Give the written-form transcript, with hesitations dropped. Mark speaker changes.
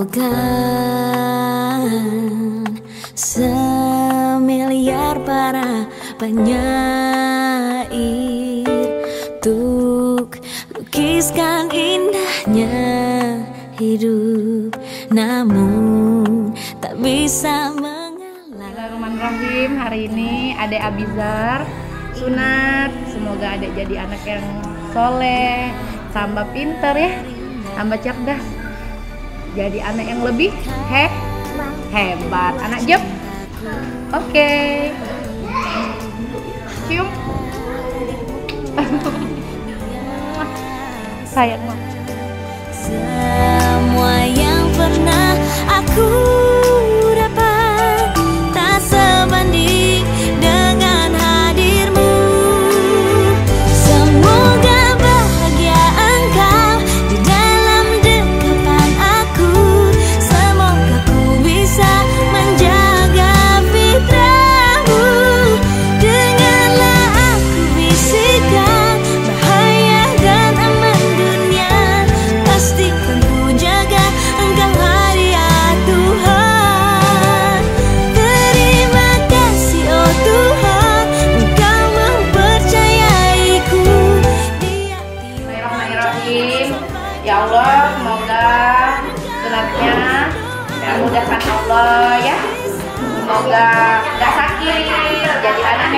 Speaker 1: Bukan semiliar para penyair untuk lukiskan indahnya hidup, namun tak bisa mengalah.
Speaker 2: Bismillahirrahmanirrahim. Hari ini Adek Abizar sunat. Semoga Adek jadi anak yang soleh, tambah pinter ya, tambah cerdas. Jadi anak yang lebih hebat. Anak Jep. Oke. Cium. Sayang mama.
Speaker 1: Semua yang pernah aku dapat tak sebanding dengan hadirmu. Semoga bahagia engkau di dalam dekapan aku. Semoga ku bisa menjaga fitrahmu. Dengarlah aku bisikan bahaya dan aman dunia. Pastikan ku jaga engkau hadiah Tuhan. Terima kasih oh Tuhan, engkau mempercayaiku.
Speaker 2: Bismillahirrahmanirrahim. Ya Allah, semoga sunatnya dimudahkan Allah ya. Semoga gak sakit, jadi anak